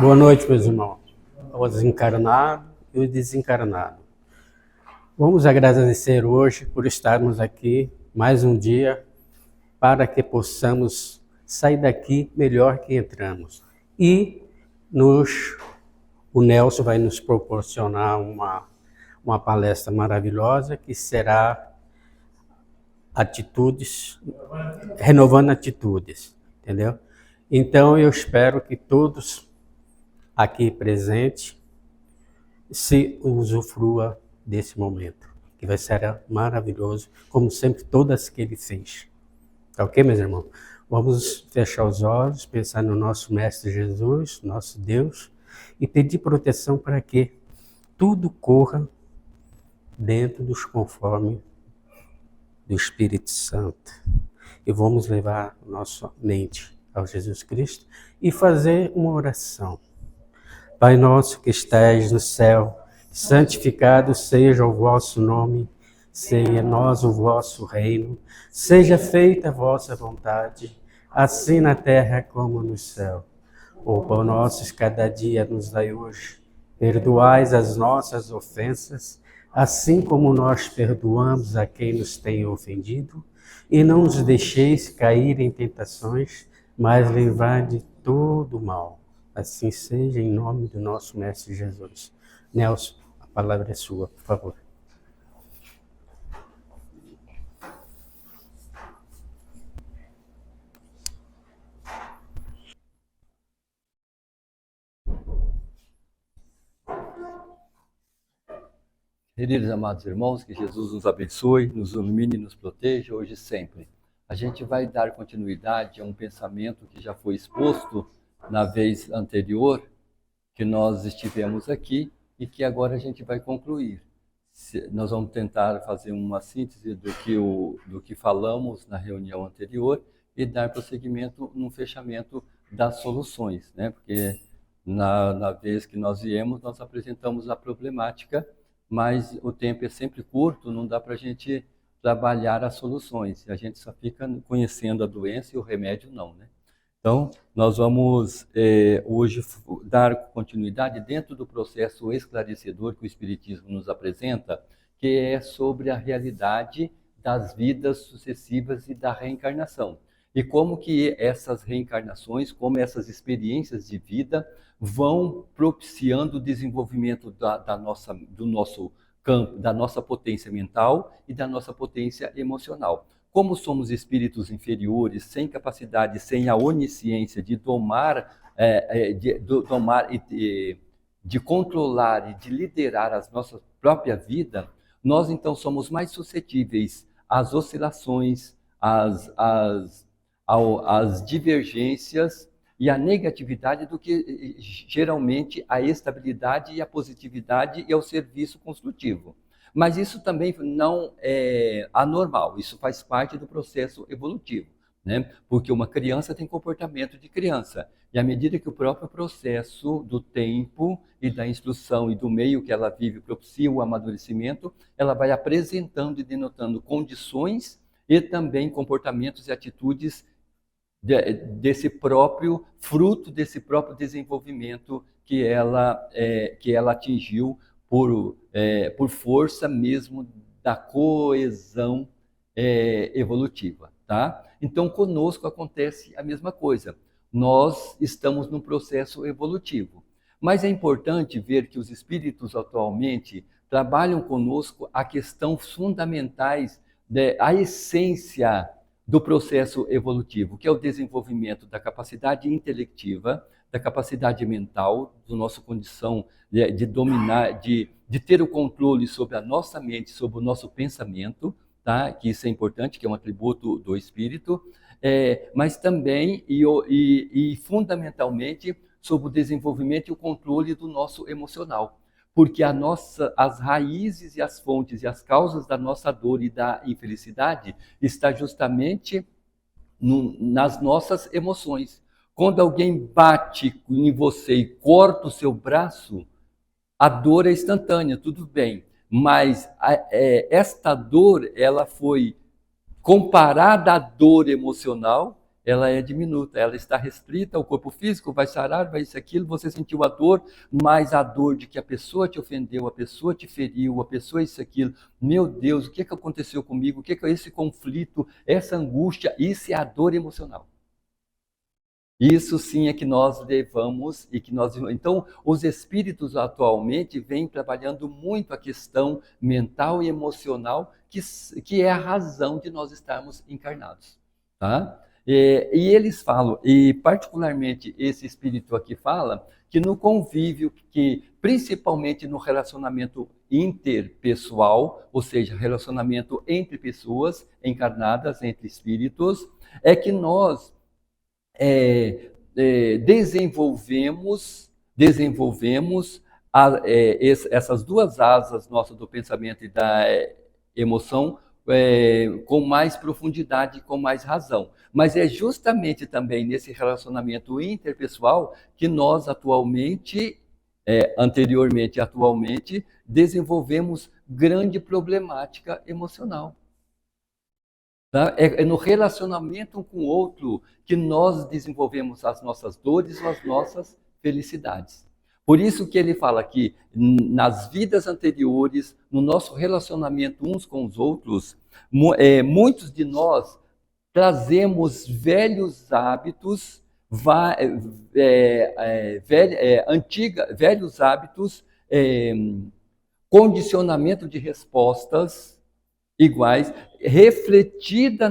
Boa noite, meus irmãos, os encarnados e os desencarnados. Vamos agradecer hoje por estarmos aqui mais um dia para que possamos sair daqui melhor que entramos. E o Nelson vai nos proporcionar uma palestra maravilhosa que será renovando atitudes, entendeu? Então eu espero que todos aqui presente se usufrua desse momento, que vai ser maravilhoso, como sempre, todas que ele fez. Tá ok, meus irmãos? Vamos fechar os olhos, pensar no nosso Mestre Jesus, nosso Deus, e pedir proteção para que tudo corra dentro dos conformes do Espírito Santo. E vamos levar nossa mente ao Jesus Cristo e fazer uma oração. Pai nosso que estais no céu, santificado seja o vosso nome, seja nós o vosso reino, seja feita a vossa vontade, assim na terra como no céu. O pão nosso cada dia nos dai hoje, perdoai as nossas ofensas, assim como nós perdoamos a quem nos tem ofendido, e não nos deixeis cair em tentações, mas livrai de todo mal. Assim seja, em nome do nosso Mestre Jesus. Nelson, a palavra é sua, por favor. Queridos amados irmãos, que Jesus nos abençoe, nos ilumine e nos proteja hoje e sempre. A gente vai dar continuidade a um pensamento que já foi exposto na vez anterior que nós estivemos aqui e que agora a gente vai concluir. Nós vamos tentar fazer uma síntese do que falamos na reunião anterior e dar prosseguimento no fechamento das soluções, né? Porque na vez que nós viemos, nós apresentamos a problemática, mas o tempo é sempre curto, não dá para a gente trabalhar as soluções. A gente só fica conhecendo a doença e o remédio não, né? Então, nós vamos hoje dar continuidade dentro do processo esclarecedor que o Espiritismo nos apresenta, que é sobre a realidade das vidas sucessivas e da reencarnação. E como que essas reencarnações, como essas experiências de vida vão propiciando o desenvolvimento do nosso campo, da nossa potência mental e da nossa potência emocional. Como somos espíritos inferiores, sem capacidade, sem a onisciência de de controlar e de liderar a nossa própria vida, nós então somos mais suscetíveis às oscilações, às divergências e à negatividade do que geralmente a estabilidade e a positividade e ao serviço construtivo. Mas isso também não é anormal, isso faz parte do processo evolutivo, né? Porque uma criança tem comportamento de criança, e à medida que o próprio processo do tempo e da instrução e do meio que ela vive propicia o amadurecimento, ela vai apresentando e denotando condições e também comportamentos e atitudes desse próprio fruto, desse próprio desenvolvimento que ela atingiu por força mesmo da coesão evolutiva, tá? Então, conosco acontece a mesma coisa. Nós estamos num processo evolutivo. Mas é importante ver que os espíritos atualmente trabalham conosco a questão fundamentais, a essência do processo evolutivo, que é o desenvolvimento da capacidade intelectiva, da capacidade mental, da nossa condição de dominar, de ter o controle sobre a nossa mente, sobre o nosso pensamento, tá? Que isso é importante, que é um atributo do espírito, mas também e fundamentalmente sobre o desenvolvimento e o controle do nosso emocional. Porque as raízes e as fontes e as causas da nossa dor e da infelicidade está justamente nas nossas emoções. Quando alguém bate em você e corta o seu braço, a dor é instantânea, tudo bem. Mas esta dor, ela foi comparada à dor emocional, ela é diminuta, ela está restrita ao corpo físico, vai sarar, vai isso, aquilo, você sentiu a dor, mas a dor de que a pessoa te ofendeu, a pessoa te feriu, a pessoa isso, aquilo, meu Deus, o que aconteceu comigo, o que é esse conflito, essa angústia, isso é a dor emocional. Isso sim é que nós levamos e que nós... Então, os espíritos atualmente vêm trabalhando muito a questão mental e emocional, que é a razão de nós estarmos encarnados, tá? E eles falam, e particularmente esse espírito aqui fala, que no convívio, que principalmente no relacionamento interpessoal, ou seja, relacionamento entre pessoas encarnadas, entre espíritos, é que nós desenvolvemos essas duas asas nossas do pensamento e da emoção com mais profundidade, com mais razão. Mas é justamente também nesse relacionamento interpessoal que nós anteriormente e atualmente, desenvolvemos grande problemática emocional. Tá? É no relacionamento um com o outro que nós desenvolvemos as nossas dores ou as nossas felicidades. Por isso que ele fala que nas vidas anteriores, no nosso relacionamento uns com os outros, muitos de nós trazemos velhos hábitos, velhos hábitos, condicionamento de respostas iguais, refletida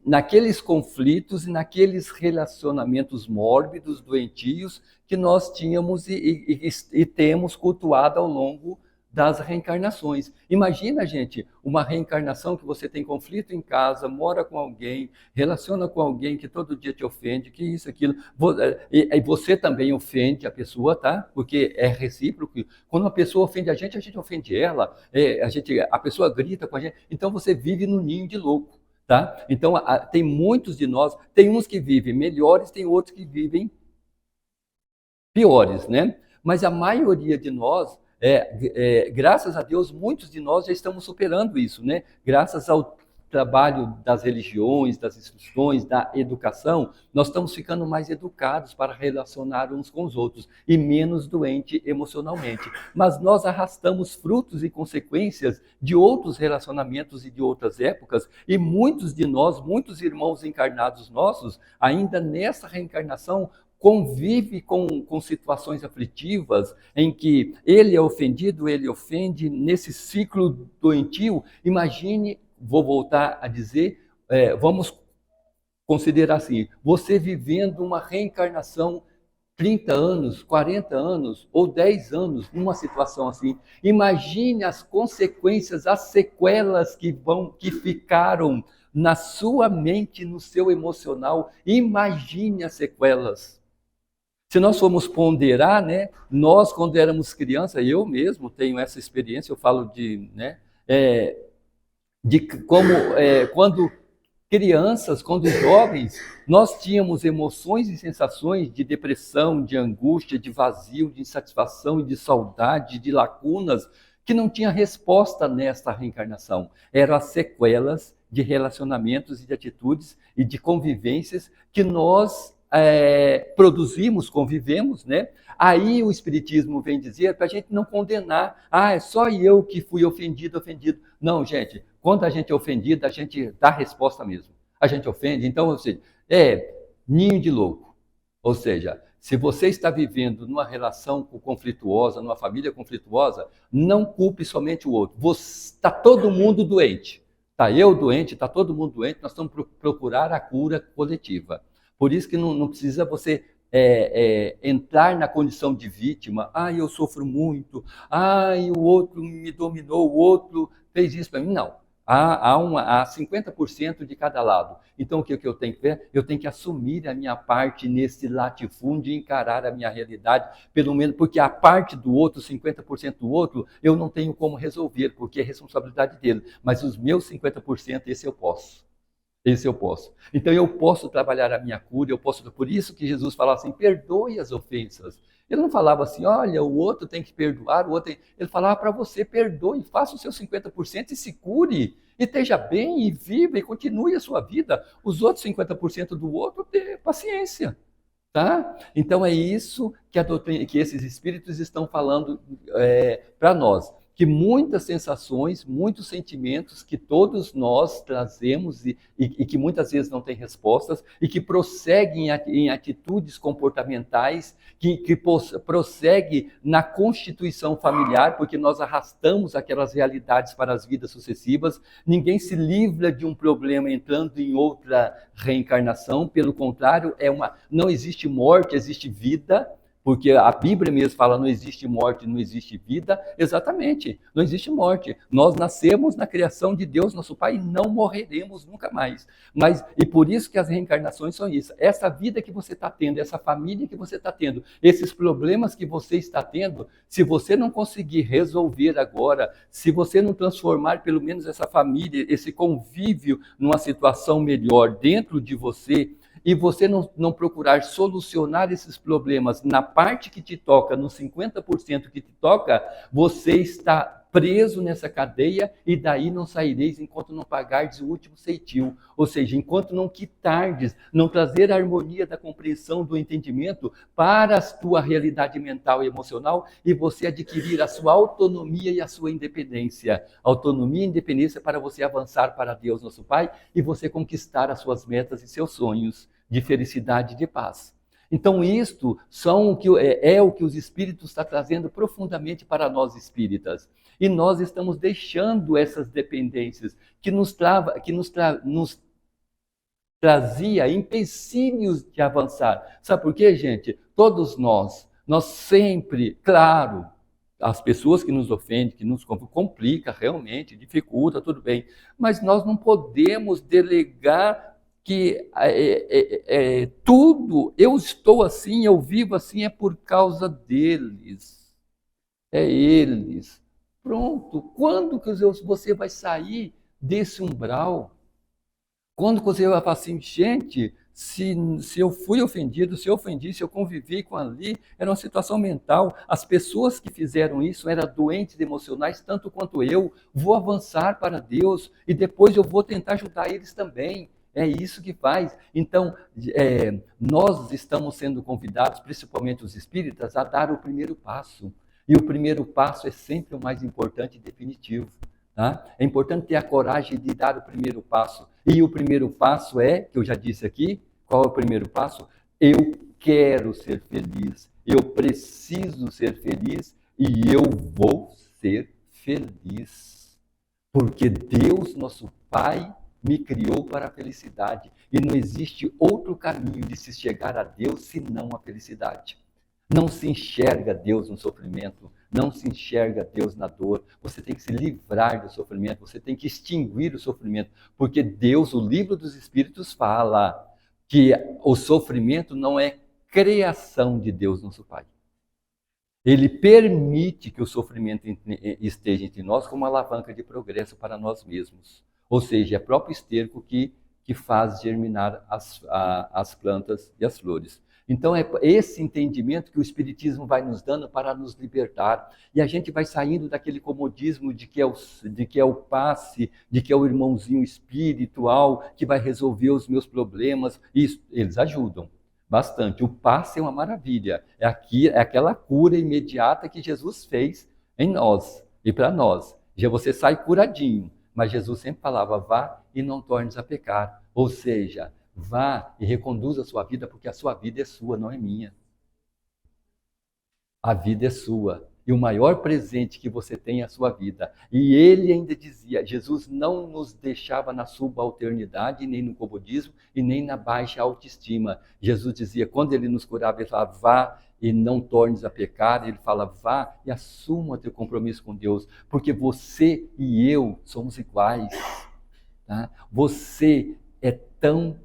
naqueles conflitos e naqueles relacionamentos mórbidos, doentios, que nós tínhamos e temos cultuado ao longo das reencarnações. Imagina, gente, uma reencarnação que você tem conflito em casa, mora com alguém, relaciona com alguém que todo dia te ofende, que isso, aquilo, e você também ofende a pessoa, tá? Porque é recíproco. Quando uma pessoa ofende a gente ofende ela, a pessoa grita com a gente, então você vive no ninho de louco, tá? Então, tem muitos de nós, tem uns que vivem melhores, tem outros que vivem piores, né? Mas a maioria de nós, graças a Deus, muitos de nós já estamos superando isso, né? Graças ao trabalho das religiões, das instituições, da educação, nós estamos ficando mais educados para relacionar uns com os outros e menos doentes emocionalmente. Mas nós arrastamos frutos e consequências de outros relacionamentos e de outras épocas, e muitos de nós, muitos irmãos encarnados nossos, ainda nessa reencarnação, convive com situações aflitivas em que ele é ofendido, ele ofende, nesse ciclo doentio. Imagine, vou voltar a dizer, vamos considerar assim, você vivendo uma reencarnação 30 anos, 40 anos ou 10 anos numa situação assim. Imagine as consequências, as sequelas que ficaram na sua mente, no seu emocional. Imagine as sequelas. Se nós formos ponderar, né, nós quando éramos crianças, eu mesmo tenho essa experiência, eu falo de como quando crianças, quando jovens, nós tínhamos emoções e sensações de depressão, de angústia, de vazio, de insatisfação, de saudade, de lacunas, que não tinha resposta nesta reencarnação. Eram as sequelas de relacionamentos e de atitudes e de convivências que nós produzimos, convivemos, né? Aí o Espiritismo vem dizer para a gente não condenar, é só eu que fui ofendido. Não, gente, quando a gente é ofendido, a gente dá resposta mesmo. A gente ofende, então, ou seja, ninho de louco. Ou seja, se você está vivendo numa relação conflituosa, numa família conflituosa, não culpe somente o outro. Está todo mundo doente. Está eu doente, está todo mundo doente, nós estamos procurar a cura coletiva. Por isso que não precisa você entrar na condição de vítima. Eu sofro muito. O outro me dominou, o outro fez isso para mim. Não. Há 50% de cada lado. Então, o que eu tenho que ver? Eu tenho que assumir a minha parte nesse latifúndio e encarar a minha realidade, pelo menos, porque a parte do outro, 50% do outro, eu não tenho como resolver, porque é responsabilidade dele. Mas os meus 50%, esse eu posso. Esse eu posso. Então eu posso trabalhar a minha cura, eu posso. Por isso que Jesus falava assim: perdoe as ofensas. Ele não falava assim: olha, o outro tem que perdoar, o outro tem... Ele falava para você: perdoe, faça o seu 50% e se cure, e esteja bem, e viva, e continue a sua vida. Os outros 50% do outro, dê paciência. Tá? Então é isso que a doutrina, que esses espíritos estão falando para nós, que muitas sensações, muitos sentimentos que todos nós trazemos e que muitas vezes não têm respostas e que prosseguem em atitudes comportamentais, que prosseguem na constituição familiar, porque nós arrastamos aquelas realidades para as vidas sucessivas. Ninguém se livra de um problema entrando em outra reencarnação, pelo contrário, não existe morte, existe vida. Porque a Bíblia mesmo fala: não existe morte, não existe vida. Exatamente, não existe morte. Nós nascemos na criação de Deus, nosso Pai, e não morreremos nunca mais. E por isso que as reencarnações são isso. Essa vida que você está tendo, essa família que você está tendo, esses problemas que você está tendo, se você não conseguir resolver agora, se você não transformar pelo menos essa família, esse convívio numa situação melhor dentro de você, e você não procurar solucionar esses problemas na parte que te toca, no 50% que te toca, você está preso nessa cadeia e daí não saireis enquanto não pagardes o último ceitil. Ou seja, enquanto não quitardes, não trazer a harmonia da compreensão, do entendimento para a tua realidade mental e emocional e você adquirir a sua autonomia e a sua independência. Autonomia e independência para você avançar para Deus, nosso Pai, e você conquistar as suas metas e seus sonhos de felicidade e de paz. Então, isto é o que os espíritos estão trazendo profundamente para nós espíritas. E nós estamos deixando essas dependências que nos trazia empecilhos de avançar. Sabe por quê, gente? Todos nós sempre, claro, as pessoas que nos ofendem, que nos complica realmente, dificulta, tudo bem, mas nós não podemos delegar que tudo, eu estou assim, eu vivo assim, é por causa deles. É eles. Pronto. Quando que você vai sair desse umbral? Quando você vai falar assim: gente, se eu fui ofendido, se eu ofendi, se eu convivi com ali, era uma situação mental. As pessoas que fizeram isso eram doentes emocionais, tanto quanto eu. Vou avançar para Deus e depois eu vou tentar ajudar eles também. É isso que faz. Então, nós estamos sendo convidados, principalmente os espíritas, a dar o primeiro passo. E o primeiro passo é sempre o mais importante e definitivo. Tá? É importante ter a coragem de dar o primeiro passo. E o primeiro passo que eu já disse aqui, qual é o primeiro passo? Eu quero ser feliz, eu preciso ser feliz e eu vou ser feliz. Porque Deus, nosso Pai, me criou para a felicidade. E não existe outro caminho de se chegar a Deus senão a felicidade. Não se enxerga Deus no sofrimento, não se enxerga Deus na dor. Você tem que se livrar do sofrimento, você tem que extinguir o sofrimento. Porque Deus, o livro dos Espíritos fala que o sofrimento não é criação de Deus, nosso Pai. Ele permite que o sofrimento esteja entre nós como uma alavanca de progresso para nós mesmos. Ou seja, é o próprio esterco que faz germinar as plantas e as flores. Então é esse entendimento que o Espiritismo vai nos dando para nos libertar. E a gente vai saindo daquele comodismo de que é o passe, de que é o irmãozinho espiritual que vai resolver os meus problemas. Isso, eles ajudam bastante. O passe é uma maravilha. É aquela cura imediata que Jesus fez em nós e para nós. Já você sai curadinho. Mas Jesus sempre falava: vá e não tornes a pecar. Ou seja, vá e reconduza a sua vida, porque a sua vida é sua, não é minha. A vida é sua. E o maior presente que você tem é a sua vida. E ele ainda dizia, Jesus não nos deixava na subalternidade, nem no comodismo, e nem na baixa autoestima. Jesus dizia, quando ele nos curava, ele falava: vá e não tornes a pecar. Ele fala: vá e assuma teu compromisso com Deus, porque você e eu somos iguais. Tá? Você é tão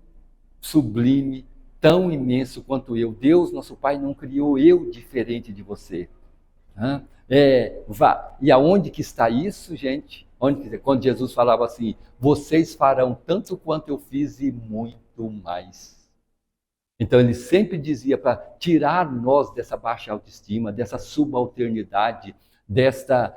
sublime, tão imenso quanto eu. Deus, nosso Pai, não criou eu diferente de você. Vá. E aonde que está isso, gente? Quando Jesus falava assim, vocês farão tanto quanto eu fiz e muito mais. Então ele sempre dizia para tirar nós dessa baixa autoestima, dessa subalternidade, dessa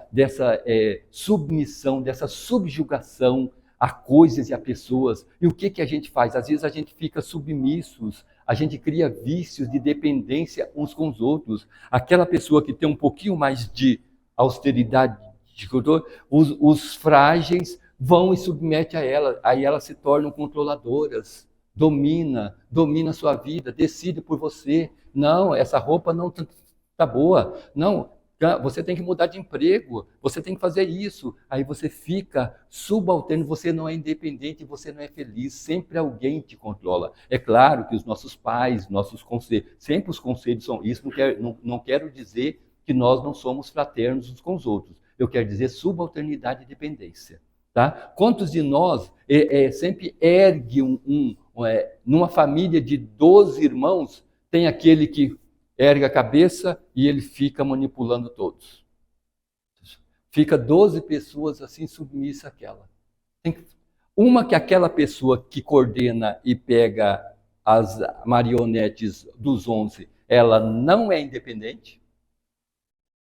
submissão, dessa subjugação a coisas e a pessoas. E o que a gente faz? Às vezes a gente fica submissos, a gente cria vícios de dependência uns com os outros. Aquela pessoa que tem um pouquinho mais de austeridade, os frágeis vão e submetem a ela, aí elas se tornam controladoras. Domina a sua vida, decide por você. Não, essa roupa não tá boa. Não, você tem que mudar de emprego, você tem que fazer isso. Aí você fica subalterno, você não é independente, você não é feliz, sempre alguém te controla. É claro que os nossos pais, nossos conselhos, sempre os conselhos são isso, não quero dizer que nós não somos fraternos uns com os outros. Eu quero dizer subalternidade e dependência. Tá? Quantos de nós sempre ergue numa família de 12 irmãos, tem aquele que ergue a cabeça e ele fica manipulando todos. Fica 12 pessoas assim submissas àquela. Uma que aquela pessoa que coordena e pega as marionetes dos 11, ela não é independente,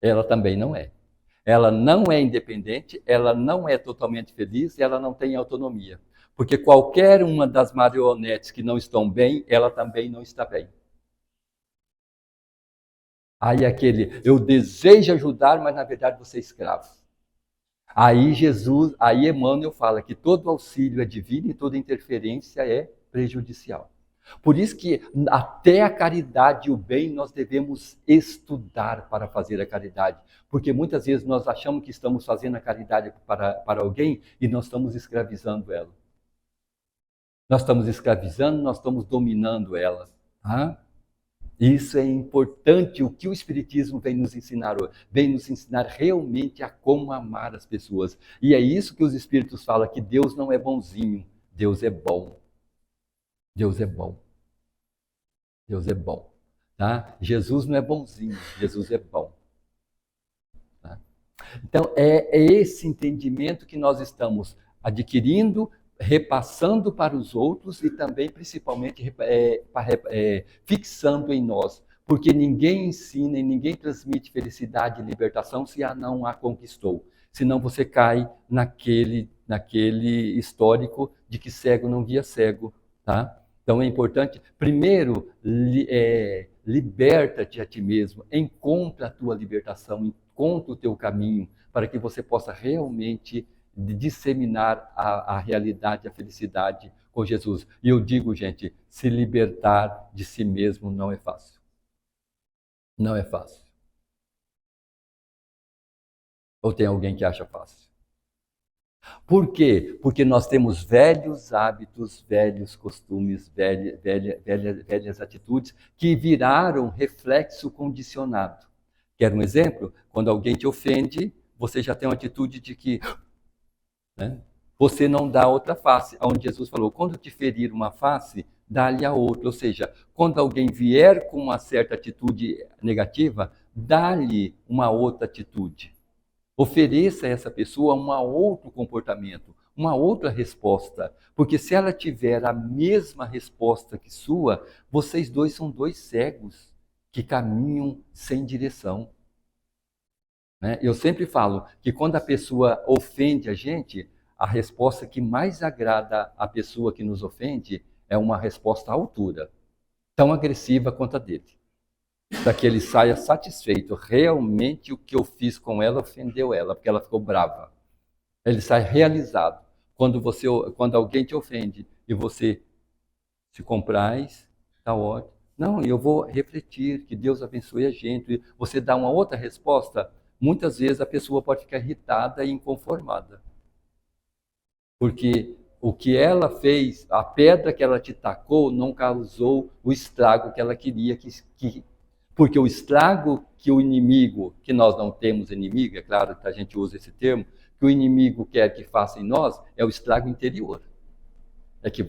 ela também não é. Ela não é independente, ela não é totalmente feliz, ela não tem autonomia. Porque qualquer uma das marionetes que não estão bem, ela também não está bem. Aí eu desejo ajudar, mas na verdade você é escravo. Aí Emmanuel fala que todo auxílio é divino e toda interferência é prejudicial. Por isso que até a caridade e o bem nós devemos estudar para fazer a caridade. Porque muitas vezes nós achamos que estamos fazendo a caridade para alguém e nós estamos escravizando ela. Nós estamos escravizando, nós estamos dominando ela. Tá? Isso é importante, o que o Espiritismo vem nos ensinar hoje. Vem nos ensinar realmente a como amar as pessoas. E é isso que os Espíritos falam, que Deus não é bonzinho, Deus é bom. Deus é bom. Deus é bom. Tá? Jesus não é bonzinho, Jesus é bom. Tá? Então, é esse entendimento que nós estamos adquirindo, repassando para os outros e também, principalmente, fixando em nós. Porque ninguém ensina e ninguém transmite felicidade e libertação se não a conquistou. Senão você cai naquele histórico de que cego não via cego. Tá? Então é importante, primeiro, liberta-te a ti mesmo, encontra a tua libertação, encontra o teu caminho, para que você possa realmente disseminar a realidade, a felicidade com Jesus. E eu digo, gente, se libertar de si mesmo não é fácil. Não é fácil. Ou tem alguém que acha fácil? Por quê? Porque nós temos velhos hábitos, velhos costumes, velhas atitudes que viraram reflexo condicionado. Quer um exemplo? Quando alguém te ofende, você já tem uma atitude de que você não dá outra face. Onde Jesus falou, quando te ferir uma face, dá-lhe a outra. Ou seja, quando alguém vier com uma certa atitude negativa, dá-lhe uma outra atitude. Ofereça a essa pessoa um outro comportamento, uma outra resposta. Porque se ela tiver a mesma resposta que sua, vocês dois são dois cegos que caminham sem direção. Eu sempre falo que quando a pessoa ofende a gente, a resposta que mais agrada a pessoa que nos ofende é uma resposta à altura, tão agressiva quanto a dele. Para que ele saia satisfeito. Realmente o que eu fiz com ela ofendeu ela, porque ela ficou brava. Ele sai realizado. Quando alguém te ofende e você se compraz, está ótimo. Não, eu vou refletir, que Deus abençoe a gente. Você dá uma outra resposta, muitas vezes a pessoa pode ficar irritada e inconformada. Porque o que ela fez, a pedra que ela te tacou, não causou o estrago que ela queria porque o estrago que o inimigo, que nós não temos inimigo, é claro que a gente usa esse termo, que o inimigo quer que faça em nós, é o estrago interior. É que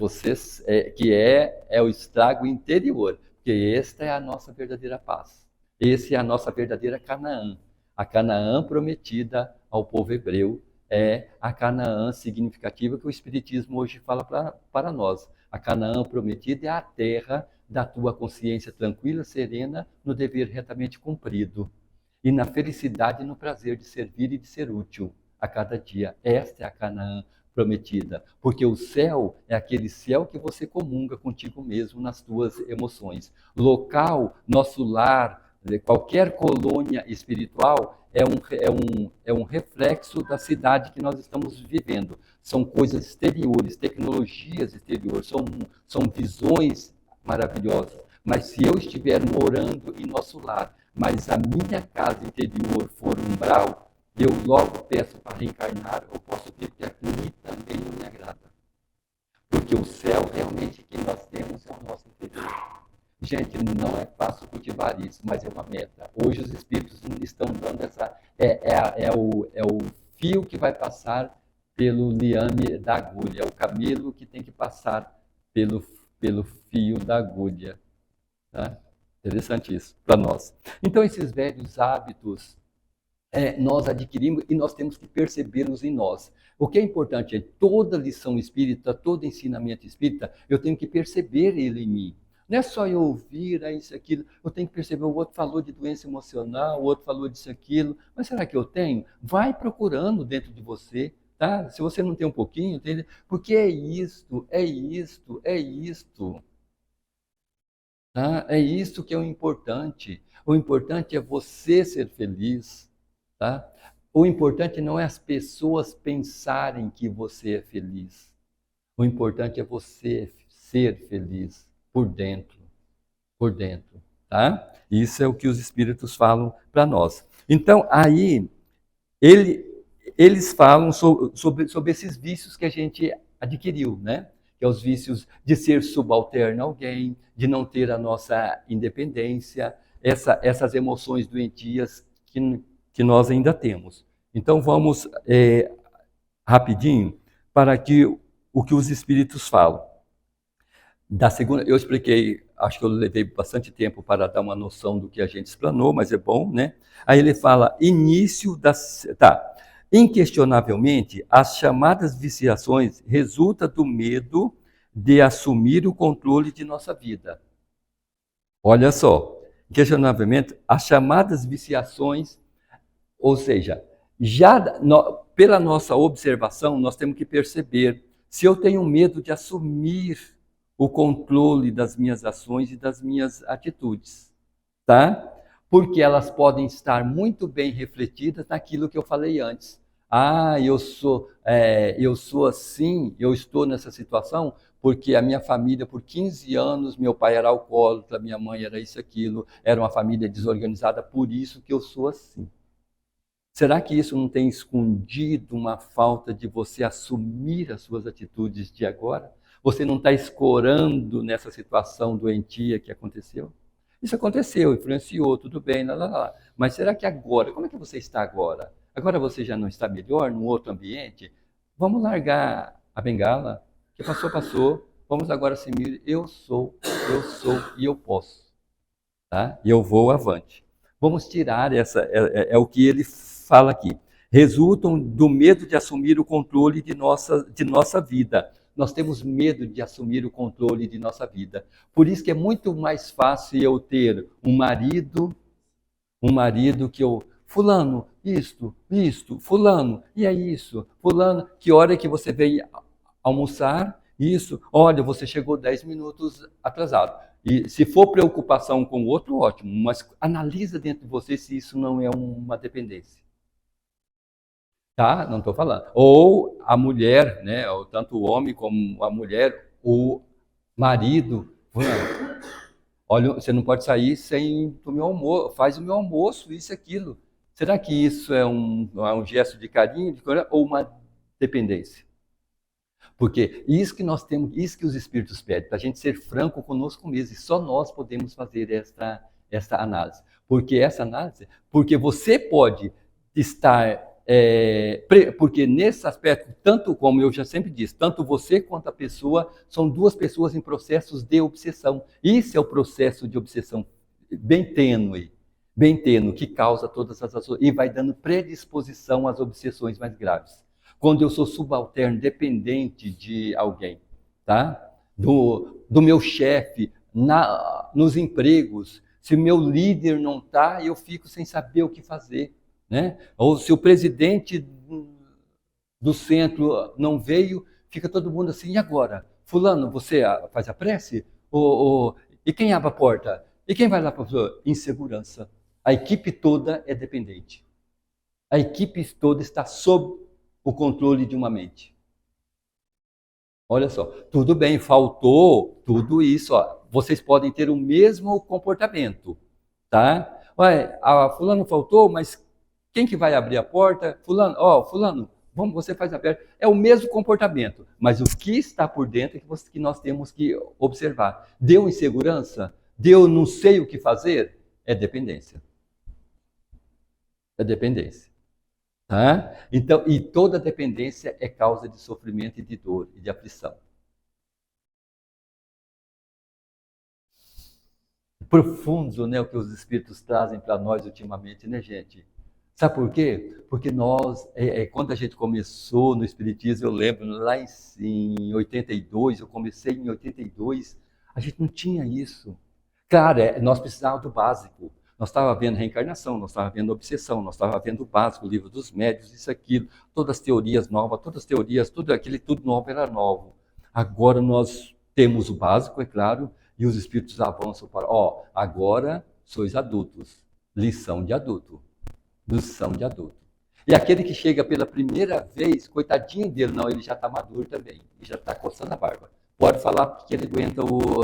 é o estrago interior, porque esta é a nossa verdadeira paz. Essa é a nossa verdadeira Canaã, a Canaã prometida ao povo hebreu, é a Canaã significativa que o Espiritismo hoje fala para nós. A Canaã prometida é a terra da tua consciência tranquila, serena, no dever retamente cumprido, e na felicidade e no prazer de servir e de ser útil a cada dia. Esta é a Canaã prometida, porque o céu é aquele céu que você comunga contigo mesmo nas tuas emoções. Local, nosso lar, qualquer colônia espiritual é um reflexo da cidade que nós estamos vivendo. São coisas exteriores, tecnologias exteriores, são visões maravilhosas. Mas se eu estiver morando em nosso lar, mas a minha casa interior for umbral, eu logo peço para reencarnar, eu posso ter que aqui também não me agrada. Porque o céu realmente que nós temos é o nosso interior. Gente, não é fácil cultivar isso, mas é uma meta. Hoje os espíritos estão dando essa... É o fio que vai passar pelo liame da agulha, é o camelo que tem que passar pelo fio da agulha. Tá? Interessante isso para nós. Então, esses velhos hábitos nós adquirimos e nós temos que percebê-los em nós. O que é importante é toda lição espírita, todo ensinamento espírita, eu tenho que perceber ele em mim. Não é só eu ouvir isso, aquilo, eu tenho que perceber, o outro falou de doença emocional, o outro falou disso, aquilo, mas será que eu tenho? Vai procurando dentro de você, tá? Se você não tem um pouquinho, porque é isto, é isto, é isto. Tá? É isso que é o importante. O importante é você ser feliz. Tá? O importante não é as pessoas pensarem que você é feliz. O importante é você ser feliz por dentro. Por dentro. Tá? Isso é o que os espíritos falam para nós. Então, aí, eles falam sobre esses vícios que a gente adquiriu, né? Que é os vícios de ser subalterno a alguém, de não ter a nossa independência, essas emoções doentias que nós ainda temos. Então vamos rapidinho para o que os espíritos falam. Da segunda, eu expliquei, acho que eu levei bastante tempo para dar uma noção do que a gente explanou, mas é bom, né? Aí ele fala, início das... Tá. Inquestionavelmente, as chamadas viciações resultam do medo de assumir o controle de nossa vida. Olha só, inquestionavelmente, as chamadas viciações, ou seja, pela nossa observação, nós temos que perceber se eu tenho medo de assumir o controle das minhas ações e das minhas atitudes, tá? Porque elas podem estar muito bem refletidas naquilo que eu falei antes. Ah, eu sou assim, eu estou nessa situação porque a minha família, por 15 anos, meu pai era alcoólatra, minha mãe era isso, aquilo, era uma família desorganizada, por isso que eu sou assim. Será que isso não tem escondido uma falta de você assumir as suas atitudes de agora? Você não está escorando nessa situação doentia que aconteceu? Isso aconteceu, influenciou, tudo bem, lá. Mas será que agora, como é que você está agora? Agora você já não está melhor, num outro ambiente? Vamos largar a bengala, que passou, passou. Vamos agora assumir, eu sou e eu posso. Tá? E eu vou avante. Vamos tirar é o que ele fala aqui. Resultam do medo de assumir o controle de nossa vida. Nós temos medo de assumir o controle de nossa vida. Por isso que é muito mais fácil eu ter um marido que eu... Fulano, isto, fulano, e é isso. Fulano, que hora que você veio almoçar? Isso. Olha, você chegou 10 minutos atrasado. E se for preocupação com o outro, ótimo. Mas analisa dentro de você se isso não é uma dependência. Tá? Não estou falando. Ou a mulher, né? Ou tanto o homem como a mulher, o marido. Olha, você não pode sair sem o meu almoço. Faz o meu almoço, isso e aquilo. Será que isso é um gesto de carinho, ou uma dependência? Porque isso que nós temos, isso que os espíritos pedem, para a gente ser franco conosco mesmo, e só nós podemos fazer esta análise. Porque você pode estar, porque nesse aspecto, tanto como eu já sempre disse, tanto você quanto a pessoa, são duas pessoas em processos de obsessão. Isso é o processo de obsessão bem tênue, que causa todas as ações, e vai dando predisposição às obsessões mais graves. quando eu sou subalterno, dependente de alguém, tá? Do meu chefe, nos empregos. Se o meu líder não está, eu fico sem saber o que fazer, né? Ou se o presidente do centro não veio, fica todo mundo assim, e agora? Fulano, você faz a prece? E quem abre a porta? E quem vai lá para a insegurança? A equipe toda é dependente. A equipe toda está sob o controle de uma mente. Olha só, tudo bem, faltou tudo isso. Ó. Vocês podem ter o mesmo comportamento, tá? Ué, a fulano faltou, mas quem que vai abrir a porta? Fulano, fulano, vamos, você faz a porta. É o mesmo comportamento, mas o que está por dentro é que nós temos que observar. Deu insegurança? Deu não sei o que fazer? É dependência. É dependência. Tá? Então, e toda dependência é causa de sofrimento e de dor e de aflição. Profundo, né, o que os Espíritos trazem para nós ultimamente, né, gente? Sabe por quê? Porque nós, quando a gente começou no Espiritismo, eu lembro, lá em 82, eu comecei em 82, a gente não tinha isso. Claro, nós precisávamos do básico. Nós estávamos vendo reencarnação, nós estávamos vendo obsessão, nós estávamos vendo o básico, o livro dos médios, isso, aquilo, todas as teorias novas, todas as teorias, tudo novo era novo. Agora nós temos o básico, é claro, e os espíritos avançam para, agora sois adultos, lição de adulto. Lição de adulto. E aquele que chega pela primeira vez, coitadinho dele, não, ele já está maduro também, ele já está coçando a barba. Pode falar que ele aguenta o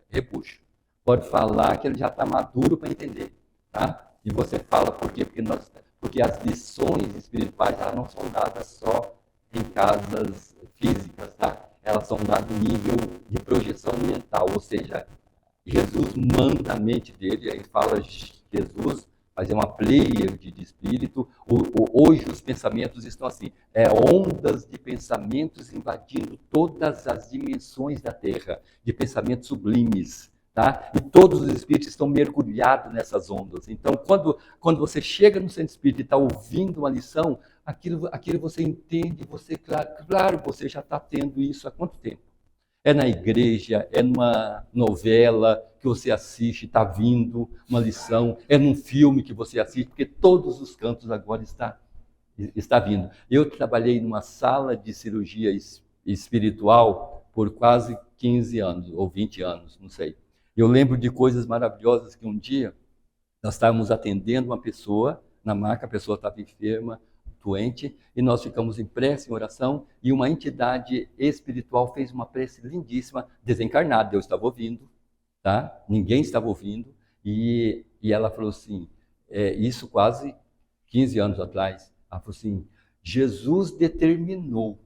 repuxo. Pode falar que ele já está maduro para entender. Tá? E você fala por quê? Porque as lições espirituais elas não são dadas só em casas físicas, tá? Elas são dadas em nível de projeção mental, ou seja, Jesus manda a mente dele, aí fala Jesus, mas é uma pleiade de espírito. Hoje os pensamentos estão assim, ondas de pensamentos invadindo todas as dimensões da Terra, de pensamentos sublimes. Tá? E todos os espíritos estão mergulhados nessas ondas. Então, quando você chega no centro espírita e está ouvindo uma lição, aquilo você entende, claro, você já está tendo isso há quanto tempo? É na igreja, é numa novela que você assiste, está vindo uma lição, é num filme que você assiste, porque todos os cantos agora está vindo. Eu trabalhei numa sala de cirurgia espiritual por quase 15 anos, ou 20 anos, não sei. Eu lembro de coisas maravilhosas que um dia nós estávamos atendendo uma pessoa na maca, a pessoa estava enferma, doente, e nós ficamos em prece, em oração, e uma entidade espiritual fez uma prece lindíssima, desencarnada, eu estava ouvindo, tá? Ninguém estava ouvindo, e ela falou assim, isso quase 15 anos atrás, ela falou assim, Jesus determinou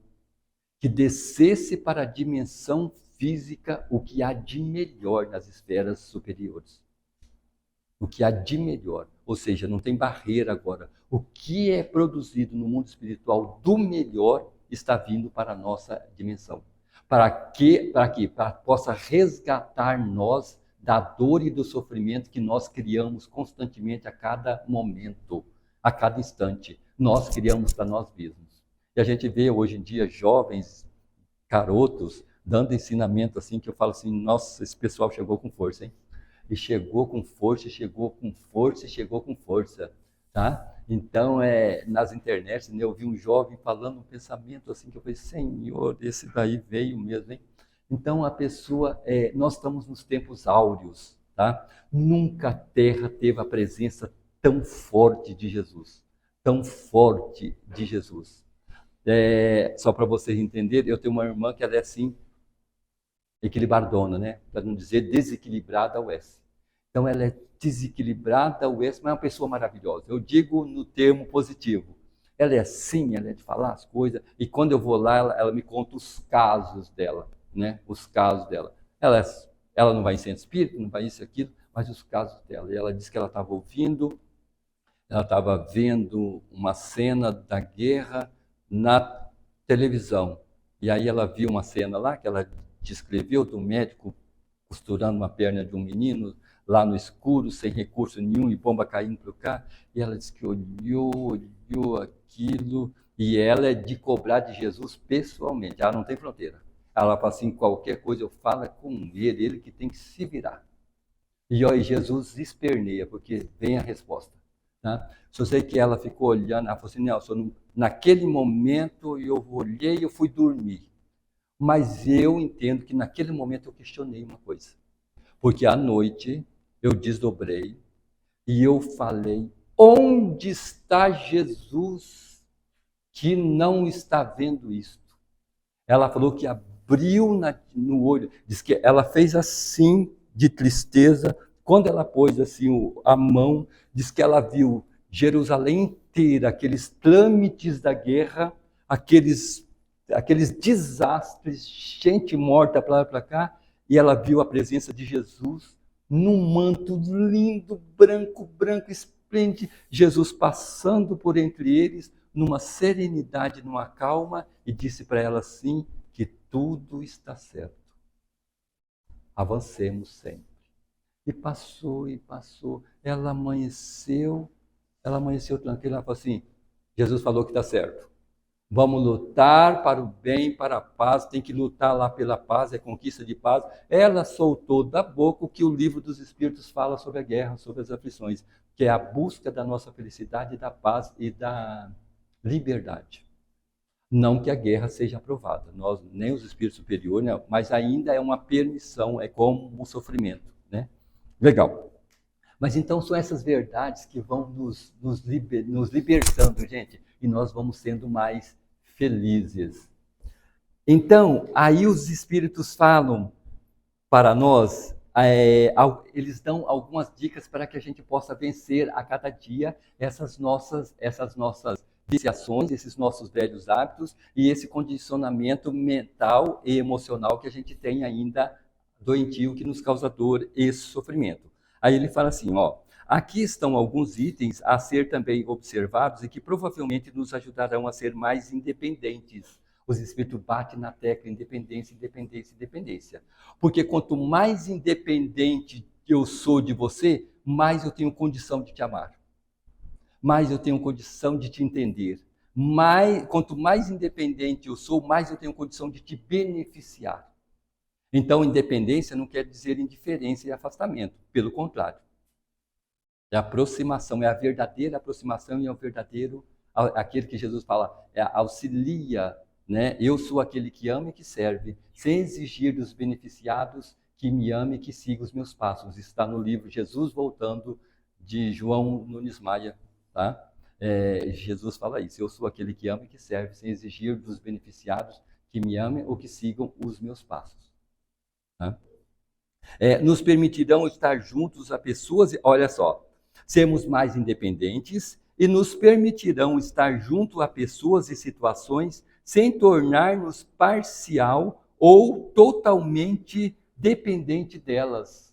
que descesse para a dimensão física o que há de melhor nas esferas superiores. O que há de melhor. Ou seja, não tem barreira agora. O que é produzido no mundo espiritual do melhor está vindo para a nossa dimensão. Para quê? Para que possa resgatar nós da dor e do sofrimento que nós criamos constantemente a cada momento, a cada instante. Nós criamos para nós mesmos. E a gente vê hoje em dia jovens, garotos, dando ensinamento assim, que eu falo assim, nossa, esse pessoal chegou com força, hein? E chegou com força, chegou com força, chegou com força, tá? Então, nas internets, né, eu vi um jovem falando um pensamento assim, que eu falei, Senhor, esse daí veio mesmo, hein? Então, a pessoa, nós estamos nos tempos áureos, tá? Nunca a Terra teve a presença tão forte de Jesus, tão forte de Jesus. Só para vocês entenderem, eu tenho uma irmã que ela é assim, equilibradona, né? Para não dizer desequilibrada ao S. Então ela é desequilibrada ao S, mas é uma pessoa maravilhosa. Eu digo no termo positivo. Ela é assim, ela é de falar as coisas, e quando eu vou lá, ela me conta os casos dela, né? Os casos dela. Ela não vai em centro espírita, não vai isso e aquilo, mas os casos dela. E ela disse que ela estava ouvindo, ela estava vendo uma cena da guerra na televisão. E aí ela viu uma cena lá que ela descreveu do médico costurando uma perna de um menino lá no escuro, sem recurso nenhum, e bomba caindo para cá. E ela disse que olhou aquilo, E ela é de cobrar de Jesus pessoalmente. Ela não tem fronteira. Ela fala assim, qualquer coisa eu falo com ele que tem que se virar. E aí Jesus esperneia, porque vem a resposta. Tá? Só sei que ela ficou olhando, ela falou assim, Nelson, naquele momento eu olhei, eu fui dormir. Mas eu entendo que naquele momento eu questionei uma coisa. Porque à noite eu desdobrei e eu falei, onde está Jesus que não está vendo isto? Ela falou que abriu no olho, diz que ela fez assim, de tristeza, quando ela pôs assim a mão, diz que ela viu Jerusalém inteira, aqueles trâmites da guerra, aqueles desastres, gente morta para lá e para cá, e ela viu a presença de Jesus num manto lindo, branco, branco, esplêndido, Jesus passando por entre eles, numa serenidade, numa calma, e disse para ela assim, que tudo está certo. Avancemos sempre. E passou, ela amanheceu tranquila, ela falou assim, Jesus falou que está certo. Vamos lutar para o bem, para a paz, tem que lutar lá pela paz, é conquista de paz. Ela soltou da boca o que o livro dos Espíritos fala sobre a guerra, sobre as aflições, que é a busca da nossa felicidade, da paz e da liberdade. Não que a guerra seja aprovada, nós, nem os espíritos superiores, né, mas ainda é uma permissão, é como um sofrimento. Né? Legal. Mas então são essas verdades que vão nos libertando, gente, e nós vamos sendo mais felizes. Então, aí os espíritos falam para nós, eles dão algumas dicas para que a gente possa vencer a cada dia essas nossas viciações, esses nossos velhos hábitos e esse condicionamento mental e emocional que a gente tem ainda doentio, que nos causa dor e sofrimento. Aí ele fala assim, ó, aqui estão alguns itens a ser também observados e que provavelmente nos ajudarão a ser mais independentes. Os espíritos batem na tecla independência, independência, independência. Porque quanto mais independente eu sou de você, mais eu tenho condição de te amar. Mais eu tenho condição de te entender. Quanto mais independente eu sou, mais eu tenho condição de te beneficiar. Então, independência não quer dizer indiferença e afastamento. Pelo contrário. É aproximação, é a verdadeira aproximação e é o verdadeiro, aquele que Jesus fala, auxilia, né? Eu sou aquele que ama e que serve, sem exigir dos beneficiados que me ame e que siga os meus passos. Está no livro Jesus Voltando, de João Nunes Maia. Tá? Jesus fala isso, eu sou aquele que ama e que serve, sem exigir dos beneficiados que me amem ou que sigam os meus passos. Tá? Nos permitirão estar juntos a pessoas, olha só, sermos mais independentes e nos permitirão estar junto a pessoas e situações sem tornar-nos parcial ou totalmente dependente delas.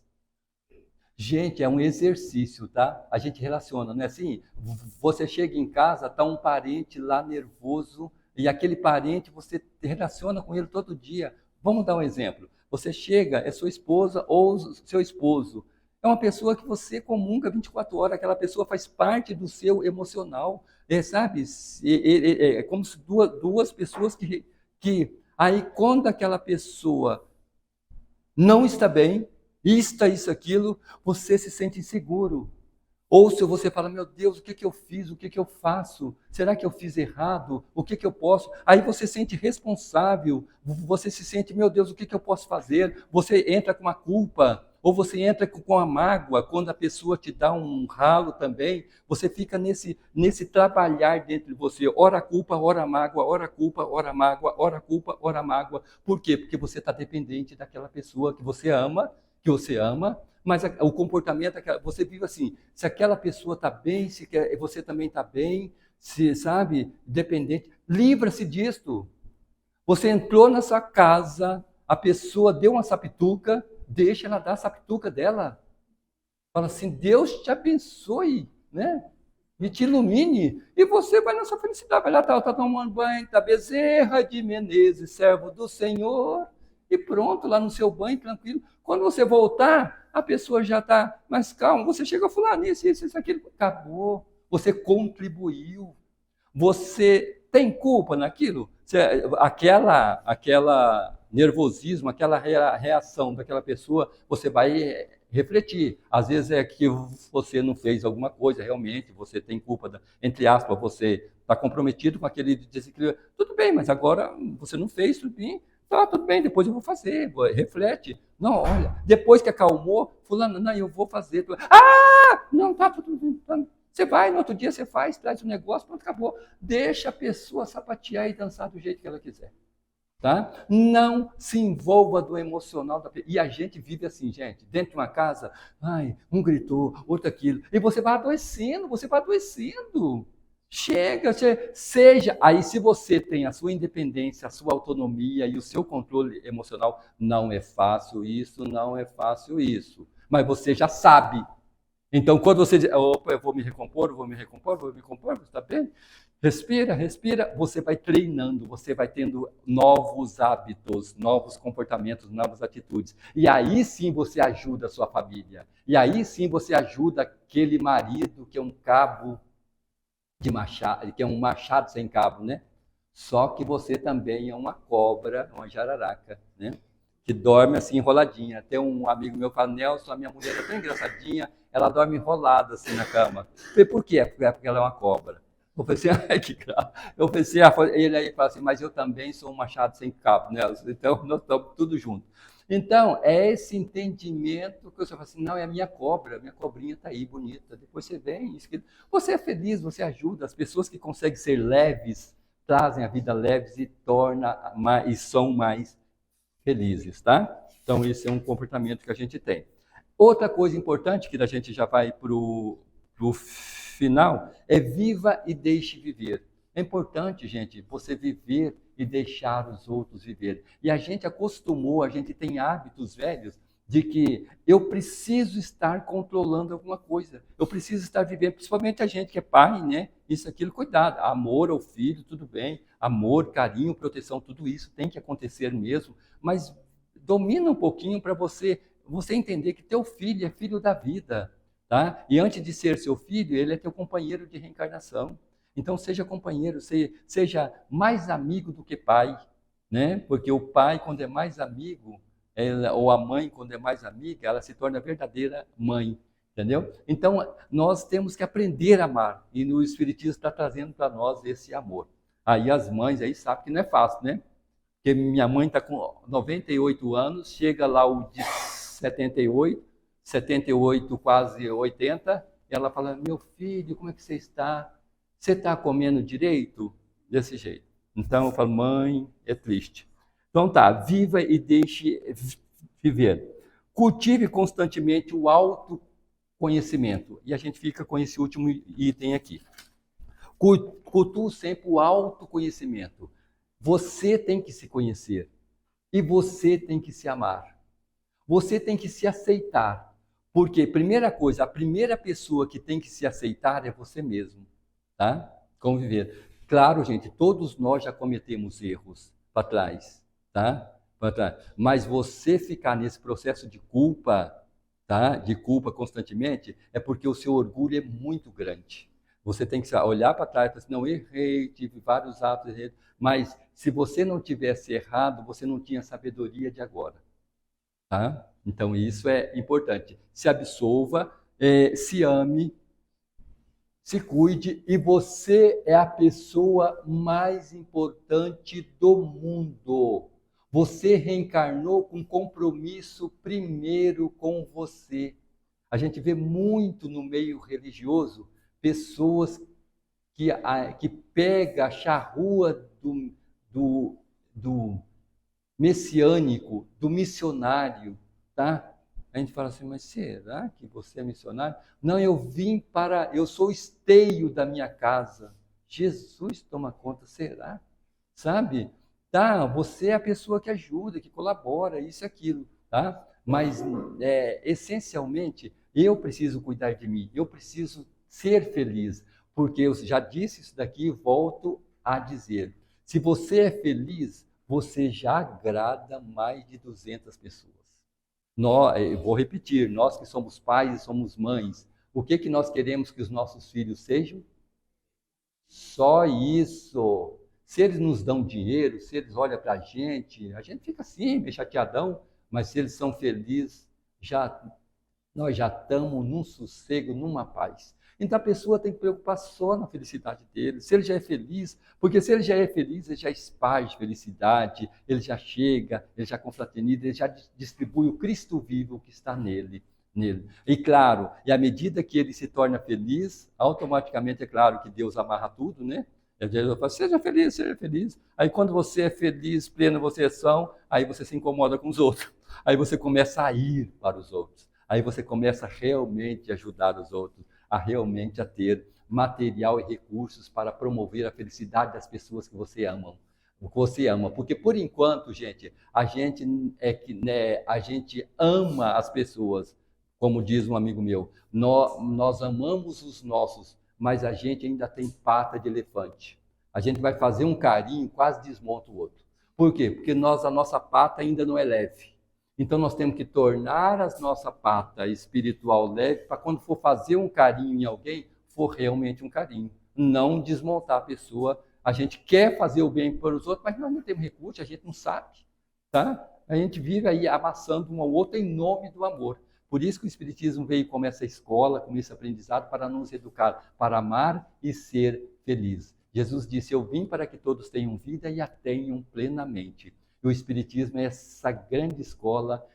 Gente, é um exercício, tá? A gente relaciona, não é assim? Você chega em casa, tá um parente lá nervoso, e aquele parente você relaciona com ele todo dia. Vamos dar um exemplo. Você chega, é sua esposa ou seu esposo. É uma pessoa que você comunga 24 horas, aquela pessoa faz parte do seu emocional, sabe? É como se duas pessoas que... Aí, quando aquela pessoa não está bem, isso, aquilo, você se sente inseguro. Ou se você fala, meu Deus, o que eu fiz? O que eu faço? Será que eu fiz errado? O que eu posso? Aí você se sente responsável, você se sente, meu Deus, o que eu posso fazer? Você entra com a culpa, ou você entra com a mágoa, quando a pessoa te dá um ralo também, você fica nesse trabalhar dentro de você, ora culpa, ora mágoa, ora culpa, ora mágoa, ora culpa, ora mágoa. Por quê? Porque você está dependente daquela pessoa que você ama, mas o comportamento, você vive assim, se aquela pessoa está bem, se você também está bem, se, sabe, dependente, livra-se disto. Você entrou na sua casa, a pessoa deu uma sapituca, deixa ela dar a sapituca dela. Fala assim, Deus te abençoe, né? E te ilumine, e você vai na sua felicidade, vai lá, tá tomando banho, tá Bezerra de Menezes, servo do Senhor, e pronto, lá no seu banho, tranquilo. Quando você voltar, a pessoa já está mais calma. Você chega a falar nisso, aquilo. Acabou. Você contribuiu. Você tem culpa naquilo? Aquela nervosismo, aquela reação daquela pessoa, você vai refletir. Às vezes é que você não fez alguma coisa, realmente, você tem culpa, entre aspas, você está comprometido com aquele desequilíbrio. Tudo bem, mas agora você não fez, tudo bem. Tá, tudo bem, depois eu vou fazer, reflete. Não, olha, depois que acalmou, fulano, não, eu vou fazer. Não, tá tudo bem. Tá. Você vai, no outro dia você faz, traz o negócio, pronto, acabou. Deixa a pessoa sapatear e dançar do jeito que ela quiser. Tá? Não se envolva do emocional da pessoa. E a gente vive assim, gente, dentro de uma casa, ai, um gritou, outro aquilo. E você vai adoecendo, você vai adoecendo. Chega, seja. Aí, se você tem a sua independência, a sua autonomia e o seu controle emocional, não é fácil isso, não é fácil isso. Mas você já sabe. Então, quando você diz, opa, eu vou me recompor, você está bem? Respira, respira, você vai treinando, você vai tendo novos hábitos, novos comportamentos, novas atitudes. E aí sim você ajuda a sua família. E aí sim você ajuda aquele marido que é um cabo de machado, que é um machado sem cabo, né? Só que você também é uma cobra, uma jararaca, né? Que dorme assim enroladinha. Tem um amigo meu que fala, Nelson, a minha mulher é tão engraçadinha, ela dorme enrolada assim na cama. Eu falei, por quê? Porque ela é uma cobra. Eu falei assim, ai, que grave. Eu falei assim, ele aí fala assim, mas eu também sou um machado sem cabo, né? Então, nós estamos tudo junto. Então, é esse entendimento que você fala assim, não, é a minha cobra, minha cobrinha está aí, bonita. Depois você vem, você é feliz, você ajuda. As pessoas que conseguem ser leves, trazem a vida leves e e são mais felizes, tá? Então, esse é um comportamento que a gente tem. Outra coisa importante, que a gente já vai para o final, é viva e deixe viver. É importante, gente, você viver e deixar os outros viver. E a gente acostumou, a gente tem hábitos velhos de que eu preciso estar controlando alguma coisa. Eu preciso estar vivendo, principalmente a gente que é pai, né? Isso, aquilo, cuidado. Amor ao filho, tudo bem. Amor, carinho, proteção, tudo isso tem que acontecer mesmo. Mas domina um pouquinho para você entender que teu filho é filho da vida, tá? E antes de ser seu filho, ele é teu companheiro de reencarnação. Então, seja companheiro, seja mais amigo do que pai, né? Porque o pai, quando é mais amigo, ou a mãe, quando é mais amiga, ela se torna a verdadeira mãe, entendeu? Então, nós temos que aprender a amar, e o Espiritismo está trazendo para nós esse amor. Aí as mães aí sabem que não é fácil, né? Porque minha mãe está com 98 anos, chega lá o de 78, quase 80, e ela fala, meu filho, como é que você está? Você está comendo direito? Desse jeito. Então eu falo, mãe, é triste. Então tá, viva e deixe viver. Cultive constantemente o autoconhecimento. E a gente fica com esse último item aqui. Cultue sempre o autoconhecimento. Você tem que se conhecer. E você tem que se amar. Você tem que se aceitar. Porque, primeira coisa, a primeira pessoa que tem que se aceitar é você mesmo. Tá? Conviver. Claro, gente, todos nós já cometemos erros para trás, tá? Para trás. Mas você ficar nesse processo de culpa, tá? De culpa constantemente, é porque o seu orgulho é muito grande. Você tem que olhar para trás e falar assim, não, errei, tive vários atos, errei. Mas se você não tivesse errado, você não tinha sabedoria de agora. Tá? Então isso é importante. Se absolva, se ame, se cuide, e você é a pessoa mais importante do mundo. Você reencarnou com compromisso primeiro com você. A gente vê muito no meio religioso pessoas que pegam a charrua do messiânico, do missionário, tá? A gente fala assim, mas será que você é missionário? Não, eu sou o esteio da minha casa. Jesus toma conta, será? Sabe? Tá, você é a pessoa que ajuda, que colabora, isso e aquilo, tá? Mas, essencialmente, eu preciso cuidar de mim, eu preciso ser feliz, porque eu já disse isso daqui e volto a dizer. Se você é feliz, você já agrada mais de 200 pessoas. Eu vou repetir, nós que somos pais e somos mães, o que nós queremos que os nossos filhos sejam? Só isso. Se eles nos dão dinheiro, se eles olham para a gente fica assim, meio chateadão, mas se eles são felizes, nós já estamos num sossego, numa paz. Então a pessoa tem que preocupar só na felicidade dele. Se ele já é feliz, porque se ele já é feliz, ele já esparge felicidade, ele já chega, ele já confraterniza, ele já distribui o Cristo vivo que está nele. E claro, e à medida que ele se torna feliz, automaticamente é claro que Deus amarra tudo, né? Deus fala, seja feliz, seja feliz. Aí quando você é feliz, pleno você são, aí você se incomoda com os outros. Aí você começa a ir para os outros. Aí você começa realmente a ajudar os outros, a realmente a ter material e recursos para promover a felicidade das pessoas que você ama. Porque por enquanto, gente, a gente a gente ama as pessoas, como diz um amigo meu, nós amamos os nossos, mas a gente ainda tem pata de elefante. A gente vai fazer um carinho, quase desmonta o outro. Por quê? Porque a nossa pata ainda não é leve. Então nós temos que tornar a nossa pata espiritual leve para quando for fazer um carinho em alguém, for realmente um carinho. Não desmontar a pessoa. A gente quer fazer o bem para os outros, mas nós não temos recurso, a gente não sabe. Tá? A gente vive aí amassando um ao outro em nome do amor. Por isso que o Espiritismo veio como essa escola, como esse aprendizado, para nos educar, para amar e ser feliz. Jesus disse, eu vim para que todos tenham vida e a tenham plenamente. E o Espiritismo é essa grande escola,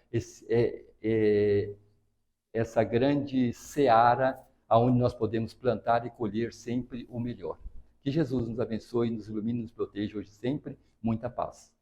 essa grande seara, onde nós podemos plantar e colher sempre o melhor. Que Jesus nos abençoe, nos ilumine, nos proteja hoje sempre. Muita paz.